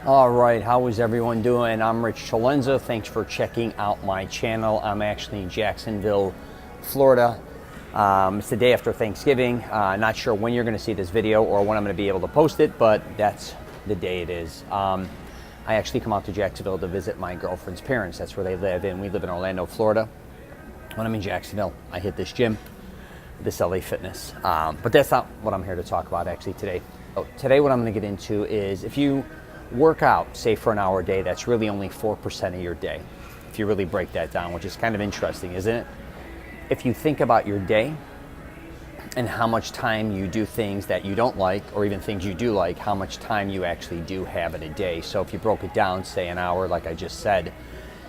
All right, how is everyone doing? I'm Rich CELENZA. Thanks for checking out my channel. I'm actually in Jacksonville, Florida. It's the day after Thanksgiving. Not sure when you're going to see this video or when I'm going to be able to post it, but that's the day it is. I actually come out to Jacksonville to visit my girlfriend's parents. That's where they live, and we live in Orlando, Florida. When I'm in Jacksonville, I hit this gym, this LA Fitness. But that's not what I'm here to talk about actually today. Today what I'm going to get into is if you work out, say for an hour a day, that's really only 4% of your day. If you really break that down, which is kind of interesting, isn't it? If you think about your day and how much time you do things that you don't like, or even things you do like, how much time you actually do have in a day. So if you broke it down, say an hour, like I just said,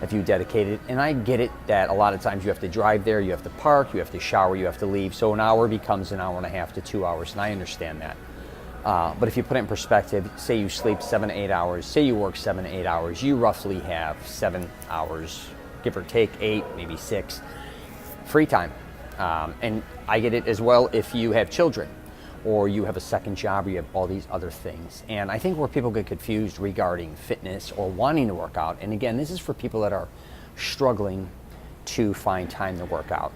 if you dedicate it, and I get it that a lot of times you have to drive there, you have to park, you have to shower, you have to leave. So an hour becomes an hour and a half to 2 hours, and I understand that. But if you put it in perspective, say you sleep 7 to 8 hours, say you work 7 to 8 hours, you roughly have 7 hours, give or take 8, maybe 6, free time. And I get it as well if you have children or you have a second job or you have all these other things. And I think where people get confused regarding fitness or wanting to work out, and again, this is for people that are struggling to find time to work out.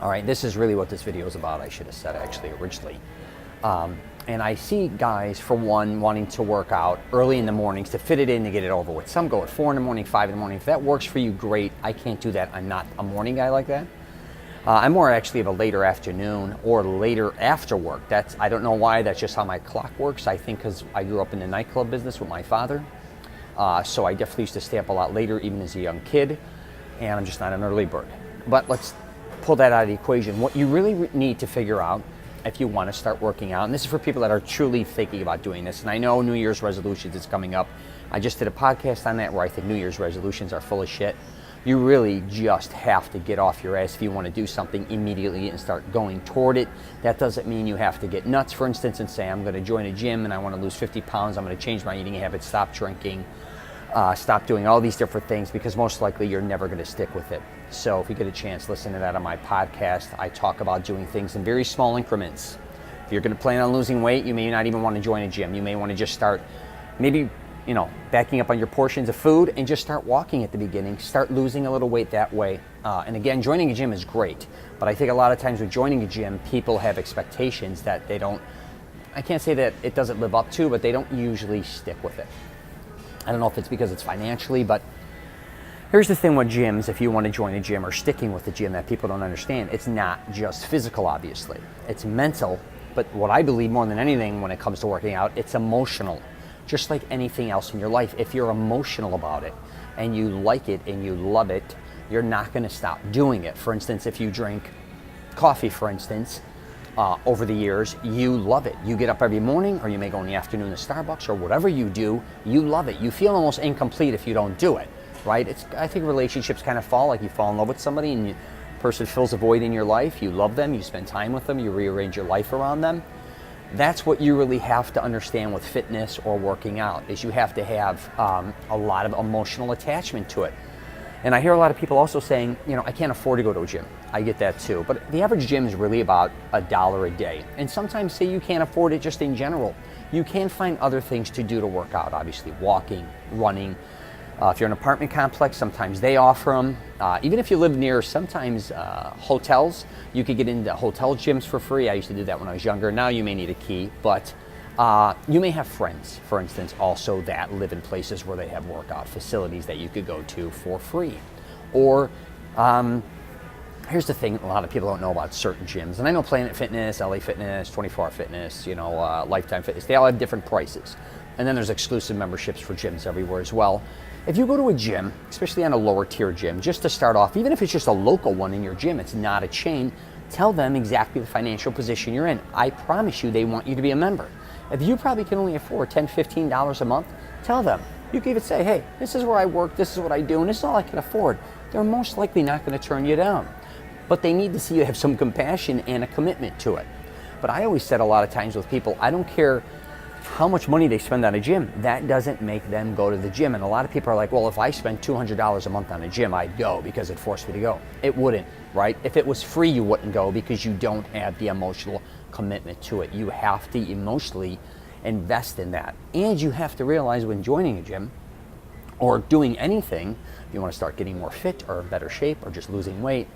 All right, this is really what this video is about, I should have said actually originally. And I see guys, for one, wanting to work out early in the mornings to fit it in to get it over with. Some go at 4 in the morning, 5 in the morning. If that works for you, great. I can't do that. I'm not a morning guy like that. I'm more actually of a later afternoon or later after work. I don't know why, that's just how my clock works. I think because I grew up in the nightclub business with my father. So I definitely used to stay up a lot later, even as a young kid. And I'm just not an early bird. But let's pull that out of the equation. What you really need to figure out if you want to start working out, and this is for people that are truly thinking about doing this, and I know New Year's resolutions is coming up. I just did a podcast on that where I think New Year's resolutions are full of shit. You really just have to get off your ass if you want to do something immediately and start going toward it. That doesn't mean you have to get nuts, for instance, and say, I'm going to join a gym and I want to lose 50 pounds, I'm going to change my eating habits, stop drinking, stop doing all these different things, because most likely you're never going to stick with it. So if you get a chance, listen to that on my podcast. I talk about doing things in very small increments. If you're going to plan on losing weight, you may not even want to join a gym. You may want to just start maybe, backing up on your portions of food and just start walking at the beginning. Start losing a little weight that way. And again, joining a gym is great. But I think a lot of times with joining a gym, people have expectations that they don't, I can't say that it doesn't live up to, but they don't usually stick with it. I don't know if it's because it's financially, but here's the thing with gyms, if you want to join a gym or sticking with the gym that people don't understand, it's not just physical, obviously. It's mental, but what I believe more than anything when it comes to working out, it's emotional. Just like anything else in your life, if you're emotional about it and you like it and you love it, you're not going to stop doing it. For instance, if you drink coffee, for instance, over the years, you love it. You get up every morning, or you may go in the afternoon to Starbucks, or whatever you do, you love it. You feel almost incomplete if you don't do it, right? I think relationships kind of fall, like you fall in love with somebody and the person fills a void in your life. You love them, you spend time with them, you rearrange your life around them. That's what you really have to understand with fitness or working out, is you have to have a lot of emotional attachment to it. And I hear a lot of people also saying, I can't afford to go to a gym. I get that too. But the average gym is really about $1 a day. And sometimes say you can't afford it just in general. You can find other things to do to work out, obviously walking, running. If you're in an apartment complex, sometimes they offer them. Even if you live near sometimes hotels, you could get into hotel gyms for free. I used to do that when I was younger. Now you may need a key, but you may have friends, for instance, also that live in places where they have workout facilities that you could go to for free. Or here's the thing a lot of people don't know about certain gyms. And I know Planet Fitness, LA Fitness, 24 Hour Fitness, Lifetime Fitness, they all have different prices. And then there's exclusive memberships for gyms everywhere as well. If you go to a gym, especially on a lower tier gym, just to start off, even if it's just a local one in your gym, it's not a chain, tell them exactly the financial position you're in. I promise you they want you to be a member. If you probably can only afford $10, $15 a month, tell them. You can even say, hey, this is where I work, this is what I do, and this is all I can afford. They're most likely not going to turn you down. But they need to see you have some compassion and a commitment to it. But I always said a lot of times with people, I don't care how much money they spend on a gym, that doesn't make them go to the gym. And a lot of people are like, well, if I spent $200 a month on a gym, I'd go because it forced me to go. It wouldn't, right? If it was free, you wouldn't go because you don't have the emotional commitment to it. You have to emotionally invest in that. And you have to realize when joining a gym or doing anything, if you want to start getting more fit or in better shape or just losing weight,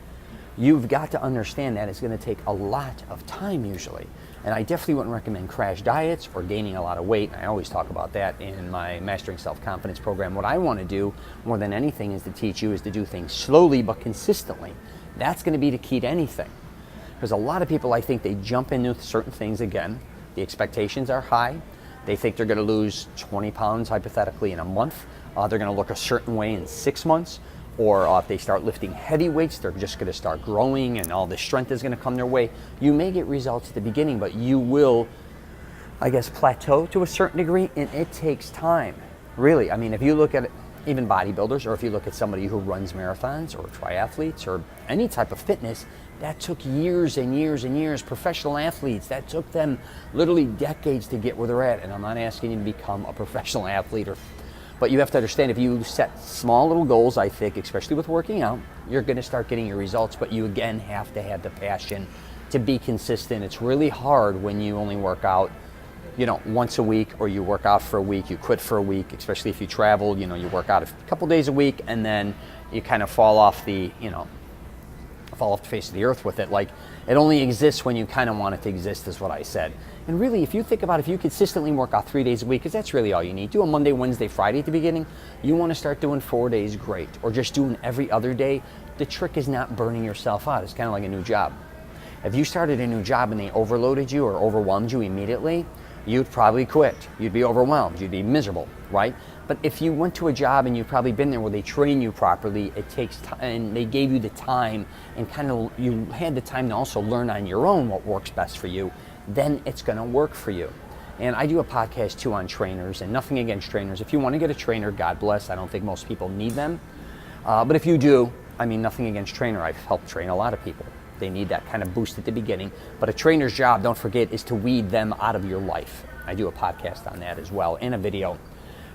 you've got to understand that it's going to take a lot of time usually. And I definitely wouldn't recommend crash diets or gaining a lot of weight. I always talk about that in my Mastering Self-Confidence program. What I want to do more than anything is to teach you is to do things slowly but consistently. That's going to be the key to anything. Because a lot of people, I think they jump into certain things again. The expectations are high. They think they're going to lose 20 pounds hypothetically in a month. They're going to look a certain way in 6 months. Or if they start lifting heavy weights, they're just going to start growing and all the strength is going to come their way. You may get results at the beginning, but you will, I guess, plateau to a certain degree, and it takes time. Really, I mean, if you look at even bodybuilders, or if you look at somebody who runs marathons or triathletes or any type of fitness, that took years and years and years. Professional athletes, that took them literally decades to get where they're at. And I'm not asking you to become a professional athlete, but you have to understand, if you set small little goals, I think, especially with working out, you're going to start getting your results. But you, again, have to have the passion to be consistent. It's really hard when you only work out, once a week, or you work out for a week, you quit for a week, especially if you travel, you work out a couple days a week, and then you kind of fall off the face of the earth with it. Like, it only exists when you kind of want it to exist, is what I said. And really, if you think about it, if you consistently work out 3 days a week, because that's really all you need. Do a Monday, Wednesday, Friday at the beginning. You want to start doing 4 days, great. Or just doing every other day. The trick is not burning yourself out. It's kind of like a new job. If you started a new job and they overloaded you or overwhelmed you immediately, you'd probably quit. You'd be overwhelmed. You'd be miserable, right? But if you went to a job and you've probably been there where they train you properly, it takes time, and they gave you the time, and kind of you had the time to also learn on your own what works best for you, then it's going to work for you. And I do a podcast too on trainers, and nothing against trainers. If you want to get a trainer, God bless. I don't think most people need them. But if you do, I mean, nothing against trainer. I've helped train a lot of people. They need that kind of boost at the beginning. But a trainer's job, don't forget, is to weed them out of your life. I do a podcast on that as well, and a video.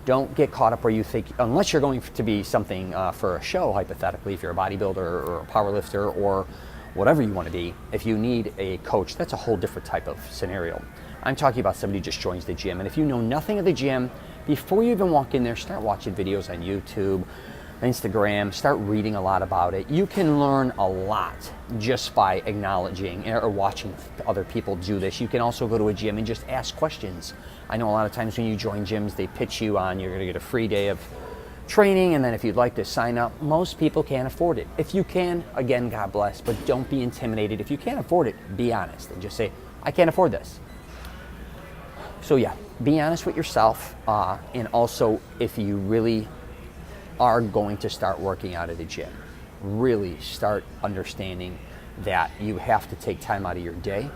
Don't get caught up where you think, unless you're going to be something for a show, hypothetically, if you're a bodybuilder or a powerlifter or whatever you want to be, if you need a coach, that's a whole different type of scenario. I'm talking about somebody who just joins the gym. And if you know nothing of the gym, before you even walk in there, start watching videos on YouTube, Instagram, start reading a lot about it. You can learn a lot just by acknowledging or watching other people do this. You can also go to a gym and just ask questions. I know a lot of times when you join gyms, they pitch you on, you're going to get a free day of training, and then if you'd like to sign up, most people can't afford it. If you can, again, God bless, but don't be intimidated. If you can't afford it, be honest and just say, I can't afford this. So yeah, be honest with yourself, and also if you really are going to start working out at a gym, really start understanding that you have to take time out of your day.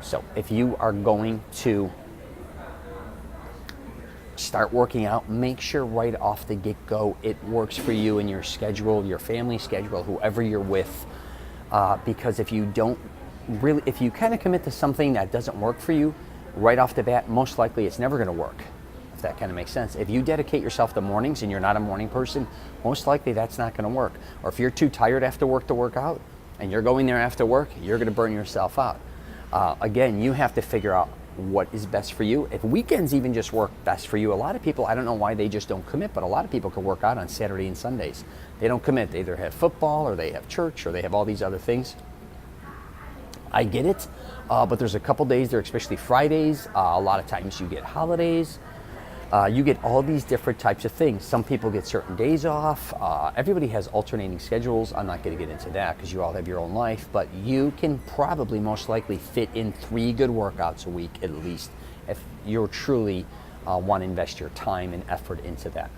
So if you are going to start working out, make sure right off the get-go it works for you and your schedule, your family schedule, whoever you're with, because if you kind of commit to something that doesn't work for you right off the bat, most likely it's never going to work, if that kind of makes sense. If you dedicate yourself to mornings and you're not a morning person, most likely that's not going to work. Or if you're too tired after work to work out and you're going there after work, you're going to burn yourself out. Again, you have to figure out what is best for you. If weekends even just work best for you, a lot of people, I don't know why they just don't commit, but a lot of people can work out on Saturday and Sundays. They don't commit. They either have football or they have church or they have all these other things. I get it, but there's a couple days there, especially Fridays. A lot of times you get holidays. You get all these different types of things. Some people get certain days off. Everybody has alternating schedules. I'm not going to get into that because you all have your own life, but you can probably most likely fit in 3 good workouts a week at least if you truly want to invest your time and effort into that.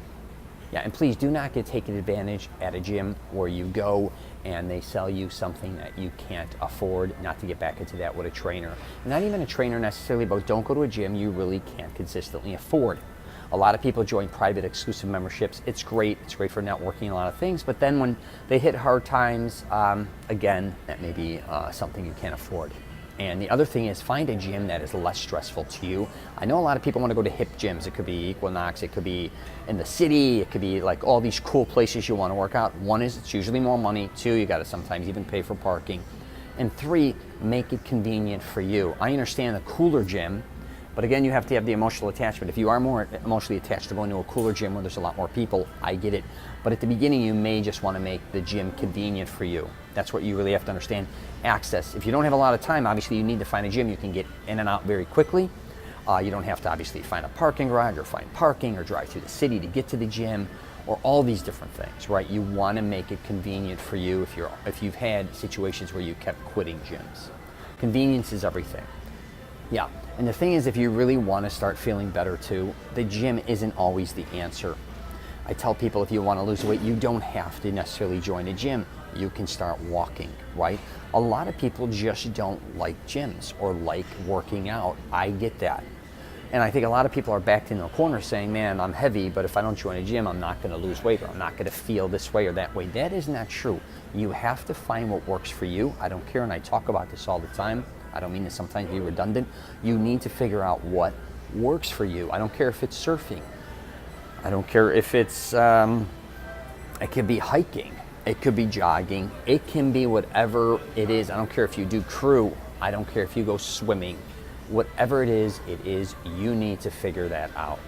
Yeah, and please do not get taken advantage at a gym where you go and they sell you something that you can't afford. Not to get back into that with a trainer. Not even a trainer necessarily, but don't go to a gym you really can't consistently afford. A lot of people join private exclusive memberships. It's great for networking, a lot of things, but then when they hit hard times, again, that may be something you can't afford. And the other thing is, find a gym that is less stressful to you. I know a lot of people want to go to hip gyms. It could be Equinox, it could be in the city, it could be like all these cool places you want to work out. 1 is it's usually more money. 2, you got to sometimes even pay for parking. And 3, make it convenient for you. I understand the cooler gym But again, you have to have the emotional attachment. If you are more emotionally attached to going to a cooler gym where there's a lot more people, I get it. But at the beginning, you may just want to make the gym convenient for you. That's what you really have to understand. Access. If you don't have a lot of time, obviously you need to find a gym you can get in and out very quickly. You don't have to obviously find a parking garage or find parking or drive through the city to get to the gym, or all these different things, right? You want to make it convenient for you if you've had situations where you kept quitting gyms. Convenience is everything. Yeah, and the thing is, if you really want to start feeling better too, the gym isn't always the answer. I tell people, if you want to lose weight, you don't have to necessarily join a gym. You can start walking, right? A lot of people just don't like gyms or like working out. I get that. And I think a lot of people are backed into a corner saying, man, I'm heavy, but if I don't join a gym, I'm not going to lose weight, or I'm not going to feel this way or that way. That is not true. You have to find what works for you. I don't care, and I talk about this all the time. I don't mean to sometimes be redundant. You need to figure out what works for you. I don't care if it's surfing. I don't care if it's, it could be hiking. It could be jogging. It can be whatever it is. I don't care if you do crew. I don't care if you go swimming. Whatever it is, you need to figure that out,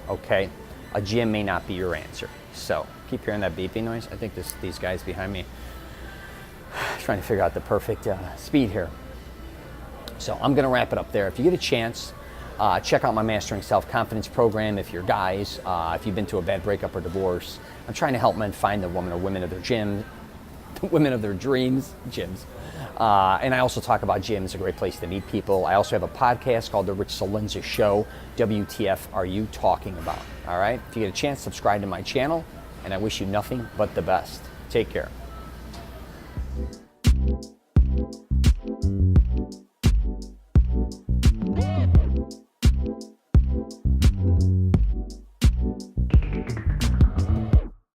okay? A gym may not be your answer. So, keep hearing that beeping noise. I think these guys behind me, trying to figure out the perfect speed here. So I'm gonna wrap it up there. If you get a chance, check out my Mastering Self-Confidence program. If you're guys, if you've been to a bad breakup or divorce, I'm trying to help men find the woman or women of their gym, the women of their dreams, gyms. And I also talk about gyms, a great place to meet people. I also have a podcast called The Rich CELENZA Show. WTF are you talking about? All right? If you get a chance, subscribe to my channel, and I wish you nothing but the best. Take care.